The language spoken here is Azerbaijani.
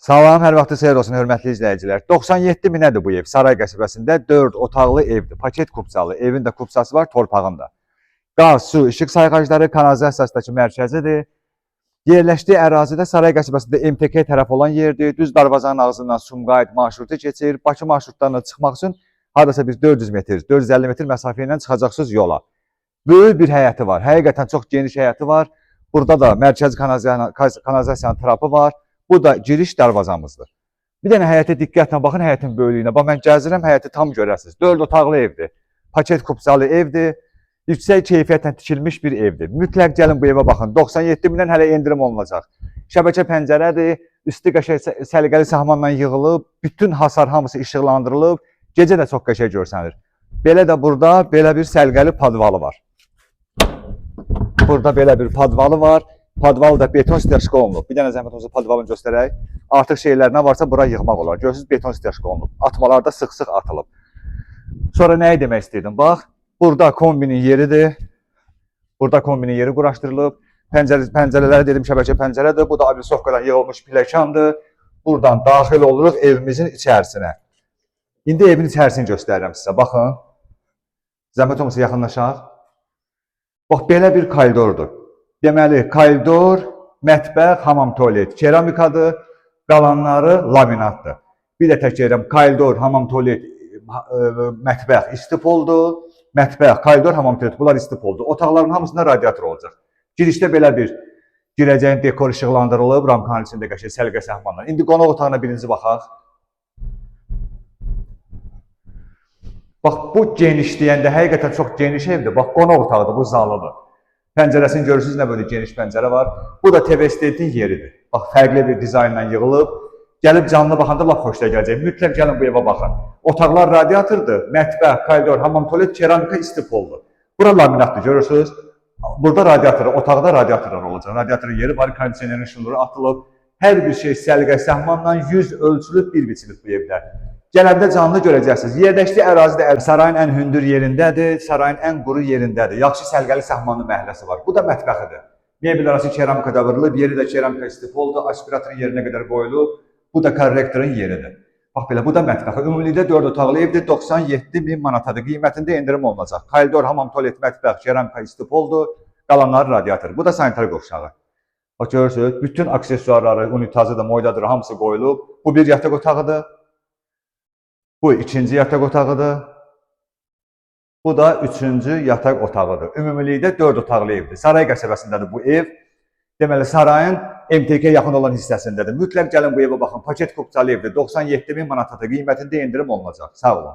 Salam, hər vaxtınız xeyir olsun, hörmətli izləyicilər. 97 minədir bu ev, Saray qəsəbəsində 4 otaqlı evdir. Paket kupçalı, evin də kupçası var, torpağında. Qaz, su, işıq sayğacları, kanalizasiyasındakı mərkəzidir. Yerləşdiyi ərazidə Saray qəsəbəsində MTK tərəf olan yerdir. Düz darvazanın ağzından Sumqayıt marşrutu keçir. Bakı marşrutlarına çıxmaq üçün hardasa biz 400 metr, 450 metr məsafə ilə çıxacaqsınız yola. Böyük bir həyəti var, həqiqətən çox geniş həyəti var. Burada da mərkəzi kanalizasiyanın trapı var. Bu da giriş darvazamızdır. Bir dənə həyətə diqqətlə baxın, həyətin böyüklüyünə. Bax, mən gəzirəm, həyəti tam görəsiniz. 4 otaqlı evdir. Paket kupçalı evdir. Yüksək keyfiyyətlə tikilmiş bir evdir. Mütləq gəlin bu evə baxın. 97 mindən hələ endirim olunacaq. Şəbəkə pəncərədir. Üstü qəşəng səliqəli sahmanla yığılıb. Bütün hasar hamısı işıqlandırılıb. Gecə də çox qəşəng görsənir. Belə də burada belə bir səliqəli padvalı var. Burada belə bir padvalı var. Padval da beton styaşka olunub. Bir dənə zəhmət olsa padvalını göstərək. Artıq şeylər nə varsa bura yığmaq olar. Görürsünüz, beton styaşka olunub. Atmalar da sıx-sıx atılıb. Sonra nəyi demək istəyirdim? Bax, burada kombinin yeridir. Burada kombinin yeri quraşdırılıb. Pəncərələri dedim, şəbəkə pəncərədir. Bu da ablisovkadan yığılmış pilləkəndir. Buradan daxil oluruq evimizin içərisinə. İndi evin içərisini göstərirəm sizə. Baxın. Zəhmət olmasa yaxınlaşaq. Bax, belə bir koridordur. Deməli, koridor, mətbəx, hamam, tualet, keramikadır, qalanları laminatdır. Bir də tək deyirəm, koridor, hamam, tualet, mətbəx istipoldur. Mətbəx, koridor, hamam, tualet, bunlar istipoldur. Otaqların hamısında radiator olacaq. Girişdə belə bir girəcəyin dekor işıqlandırılıb, ramkanın içində qəşəng səliqə səhmanlar. İndi qonaq otağına birinci baxaq. Bax, bu genişliyəndə həqiqətən çox geniş evdir. Bax, qonaq otağıdır, bu zalıdır. Pəncərəsini görürsünüz, nə böyle geniş pəncərə var. Bu da TV estetin yeridir. Bax, fərqli bir dizaynla yığılıb. Gəlib canlı baxanda lap xoşuna gələcək. Mütləq gəlin bu evə baxın. Otaqlar radiatordur. Mətbəx, koridor, hamam, tualet, keramika istipoldur. Bura laminatdır, görürsünüz. Burada radiator, otaqda radiatorlar olacaq. Radiatorun yeri var, kondisionerin şunları atılıb. Hər bir şey səliqə səhmanla 100 ölçülüb, bir biçilib bu evlər. Gələndə canlı görəcəksiniz. Yerləşdiyi ərazidə sarayın ən hündür yerindədir, sarayın ən quru yerindədir. Yaxşı səlqəli səhmanlı məhəlləsi var. Bu da mətbəxidir. Mebel arası keramikada vurulub, yeri də keramika istipoldur, aspiratorun yerinə qədər qoyulub. Bu da korrektorun yeridir. Bax belə, bu da mətbəxi. Ümumilikdə 4 otaqlı evdir, 97 min manatadır. Qiymətində endirim olunacaq. Koridor, hamam, tualet, mətbəx, keramika istipoldur, qalanları radiator. Bu da sanitar qovşağı. Bax, görürsünüz, bütün aksesuarları, unitazı da, moydadır, hamısı qoyulub. Bu bir yataq otağıdır. Bu ikinci yataq otağıdır. Bu da üçüncü yataq otağıdır. Ümumilikdə 4 otaqlı evdir. Saray qəsəbəsindədir bu ev. Deməli, sarayın MTK yaxın olan hissəsindədir. Mütləq gəlin bu evə baxın. Paket kupçalı evdir. 97 min manatadır. Qiymətində endirim olunacaq. Sağ olun.